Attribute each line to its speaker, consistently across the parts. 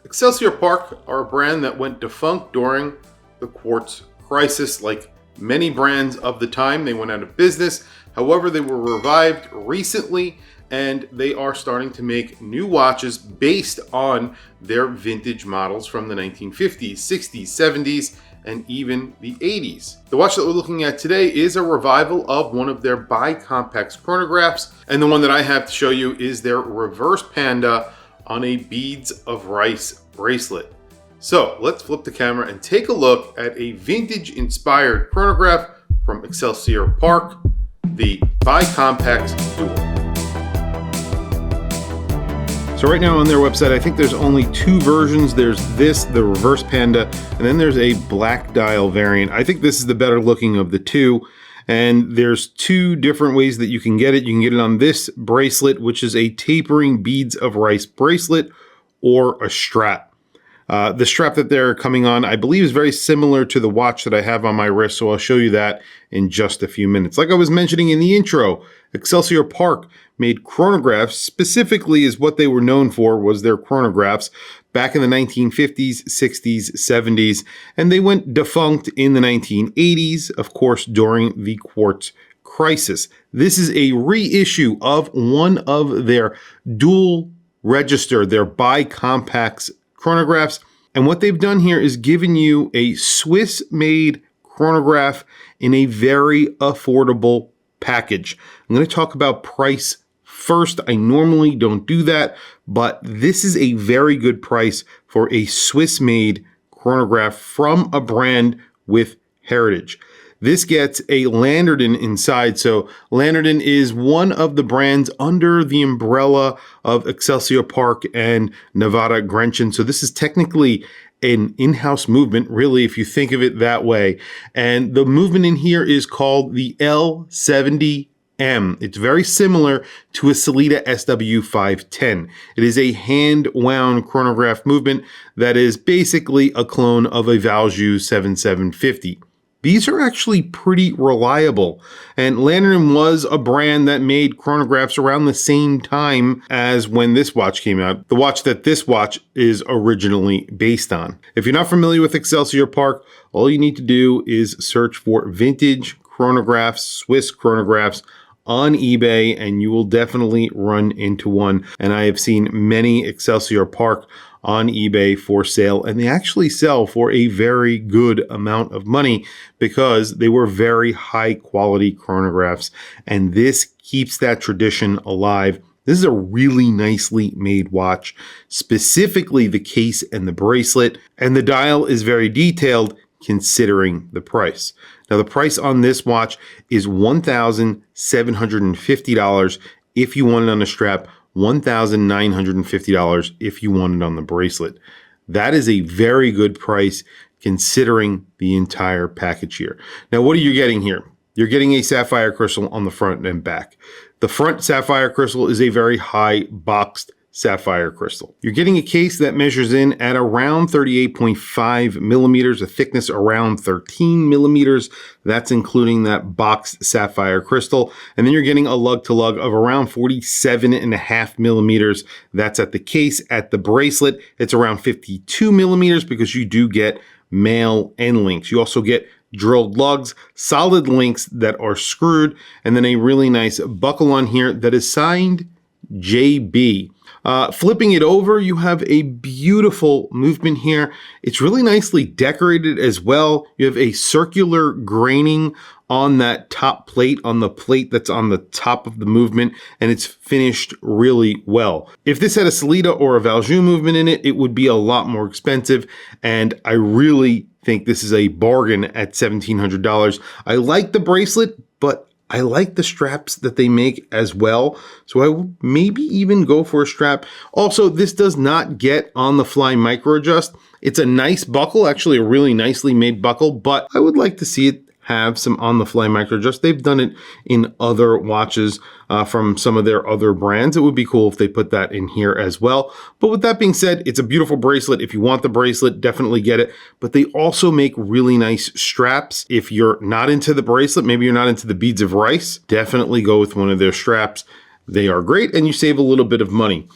Speaker 1: Excelsior Park are a brand that went defunct during the quartz crisis. Like many brands of the time, they went out of business. However, they were revived recently and they are starting to make new watches based on their vintage models from the 1950s, 60s, 70s, and even the 80s. The watch that we're looking at today is a revival of one of their Bi-compax chronographs, and the one that I have to show you is their reverse panda on a beads of rice bracelet. So let's flip the camera and take a look at a vintage inspired chronograph from Excelsior Park, the Bi-compax Dual. So right now on their website, I think there's only two versions. There's this, the reverse panda, and then there's a black dial variant. I think this is the better looking of the two. And there's two different ways that you can get it. You can get it on this bracelet, which is a tapering beads of rice bracelet, or a strap. The strap that they're coming on, I believe, is very similar to the watch that I have on my wrist, so I'll show you that in just a few minutes. Like I was mentioning in the intro, Excelsior Park made chronographs. Specifically, is what they were known for was their chronographs back in the 1950s, 60s, 70s, and they went defunct in the 1980s, of course, during the quartz crisis. This is a reissue of one of their dual register, their Bi-compax chronographs. And what they've done here is given you a Swiss-made chronograph in a very affordable package. I'm going to talk about price first. I normally don't do that, but this is a very good price for a Swiss-made chronograph from a brand with heritage. This gets a lantern inside. So lantern is one of the brands under the umbrella of Excelsior Park and Nevada Grenchen. So this is technically an in-house movement, really, if you think of it that way. And the movement in here is called the L70M. It's very similar to a Sellita SW510. It is a hand-wound chronograph movement that is basically a clone of a Valjoux 7750. These are actually pretty reliable, and Lantern was a brand that made chronographs around the same time as when this watch came out, the watch that this watch is originally based on. If you're not familiar with Excelsior Park, all you need to do is search for vintage chronographs, Swiss chronographs on eBay, and you will definitely run into one. And I have seen many Excelsior Park on eBay for sale, and they actually sell for a very good amount of money because they were very high quality chronographs, and this keeps that tradition alive. This is a really nicely made watch, specifically the case and the bracelet, and the dial is very detailed considering the price. Now the price on this watch is $1,750 if you want it on a strap, $1,950 if you want it on the bracelet. That is a very good price considering the entire package here. Now, what are you getting here? You're getting a sapphire crystal on the front and back. The front sapphire crystal is a very high boxed sapphire crystal. You're getting a case that measures in at around 38.5 millimeters, a thickness around 13 millimeters. That's including that boxed sapphire crystal. And then you're getting a lug to lug of around 47.5 millimeters. That's at the case. At the bracelet, it's around 52 millimeters because you do get male end links. You also get drilled lugs, solid links that are screwed, and then a really nice buckle on here that is signed JB. Flipping it over, you have a beautiful movement here. It's really nicely decorated as well. You have a circular graining on that top plate, on the plate that's on the top of the movement, and it's finished really well. If this had a Sellita or a Valjoux movement in it, it would be a lot more expensive, and I really think this is a bargain at $1,700. I like the bracelet, but I like the straps that they make as well, so I will maybe even go for a strap. Also, this does not get on the fly micro adjust. It's a nice buckle, actually a really nicely made buckle, but I would like to see it have some on the fly micro adjust. They've done it in other watches from some of their other brands. It would be cool if they put that in here as well. But with that being said, it's a beautiful bracelet. If you want the bracelet, definitely get it. But they also make really nice straps. If you're not into the bracelet, maybe you're not into the beads of rice, definitely go with one of their straps. They are great and you save a little bit of money.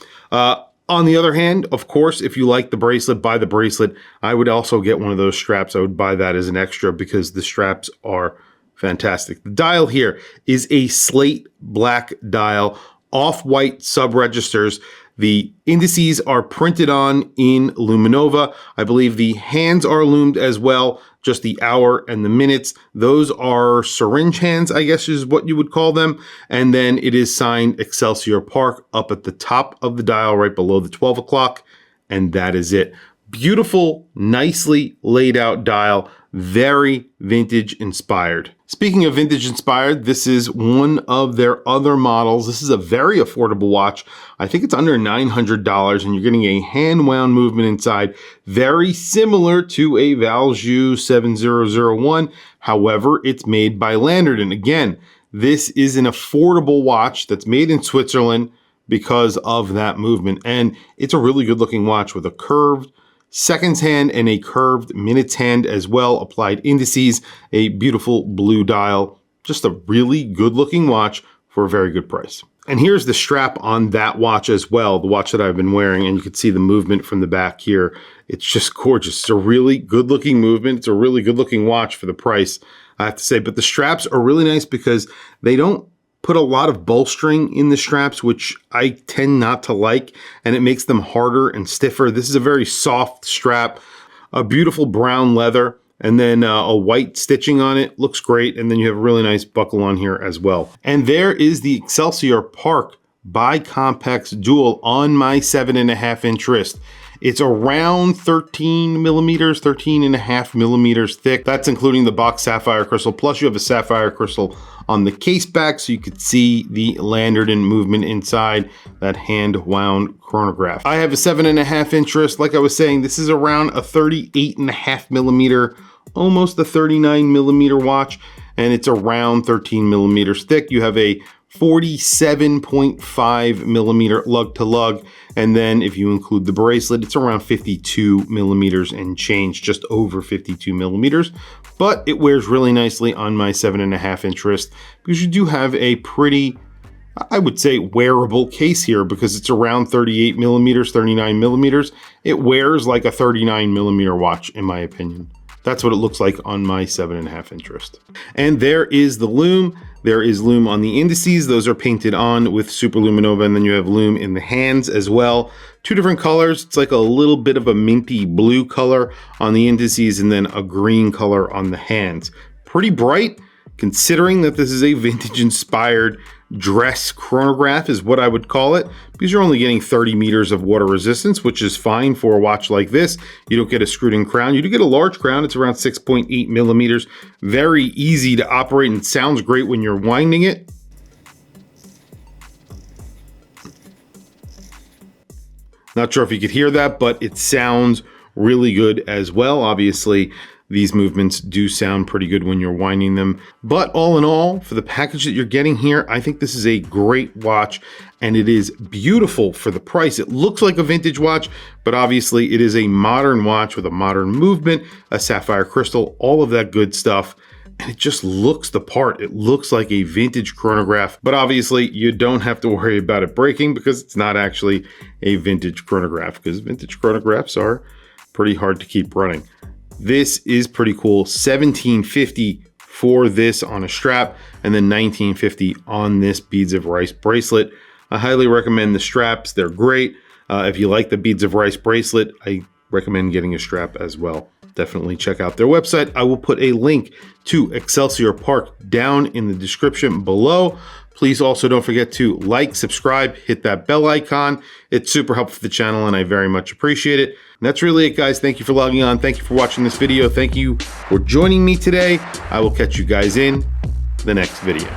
Speaker 1: On the other hand, of course, if you like the bracelet, buy the bracelet. I would also get one of those straps. I would buy that as an extra because the straps are fantastic. The dial here is a slate black dial, off-white sub-registers. The indices are printed on in Luminova. I believe the hands are loomed as well, just the hour and the minutes. Those are syringe hands, I guess is what you would call them. And then it is signed Excelsior Park up at the top of the dial, right below the 12 o'clock. And that is it. Beautiful, nicely laid out dial, very vintage inspired. Speaking of vintage inspired, this is one of their other models. This is a very affordable watch. I think it's under $900 and you're getting a hand wound movement inside, very similar to a Valjoux 7001. However, it's made by Landerden. Again, this is an affordable watch that's made in Switzerland because of that movement. And it's a really good looking watch with a curved seconds hand and a curved minutes hand as well, applied indices, a beautiful blue dial, just a really good looking watch for a very good price. And here's the strap on that watch as well, the watch that I've been wearing, and you can see the movement from the back here. It's just gorgeous. It's a really good looking movement. It's a really good looking watch for the price, I have to say. But the straps are really nice because they don't put a lot of bolstering in the straps, which I tend not to like, and it makes them harder and stiffer. This is a very soft strap, a beautiful brown leather, and then a white stitching on it. Looks great. And then you have a really nice buckle on here as well. And there is the Excelsior Park Bi-compax Dual on my 7.5 inch wrist. It's around 13 millimeters, 13.5 millimeters thick. That's including the box sapphire crystal. Plus you have a sapphire crystal on the case back so you could see the Landerden movement inside that hand wound chronograph. I have a 7.5 inch wrist. Like I was saying, this is around a 38.5 millimeter, almost a 39 millimeter watch, and it's around 13 millimeters thick. You have a 47.5 millimeter lug to lug. And then if you include the bracelet, it's around 52 millimeters and change, just over 52 millimeters. But it wears really nicely on my 7.5 inch wrist because you do have a pretty, I would say, wearable case here because it's around 38 millimeters, 39 millimeters. It wears like a 39 millimeter watch, in my opinion. That's what it looks like on my 7.5 inch wrist. And there is the Lume. There is Lume on the indices. Those are painted on with Super Luminova, and then you have Lume in the hands as well. Two different colors. It's like a little bit of a minty blue color on the indices and then a green color on the hands. Pretty bright, considering that this is a vintage inspired dress chronograph is what I would call it, because you're only getting 30 meters of water resistance, which is fine for a watch like this. You don't get a screwed in crown. You do get a large crown. It's around 6.8 millimeters. Very easy to operate and sounds great when you're winding it. Not sure if you could hear that, but it sounds really good as well. Obviously, these movements do sound pretty good when you're winding them. But all in all, for the package that you're getting here, I think this is a great watch and it is beautiful for the price. It looks like a vintage watch, but obviously it is a modern watch with a modern movement, a sapphire crystal, all of that good stuff. And it just looks the part. It looks like a vintage chronograph, but obviously you don't have to worry about it breaking because it's not actually a vintage chronograph, because vintage chronographs are pretty hard to keep running. This is pretty cool. $17.50 for this on a strap, and then $19.50 on this Beads of Rice bracelet. I highly recommend the straps. They're great. If you like the Beads of Rice bracelet, I recommend getting a strap as well. Definitely check out their website. I will put a link to Excelsior Park down in the description below. Please also don't forget to like, subscribe, hit that bell icon. It's super helpful for the channel and I very much appreciate it. And that's really it, guys. Thank you for logging on. Thank you for watching this video. Thank you for joining me today. I will catch you guys in the next video.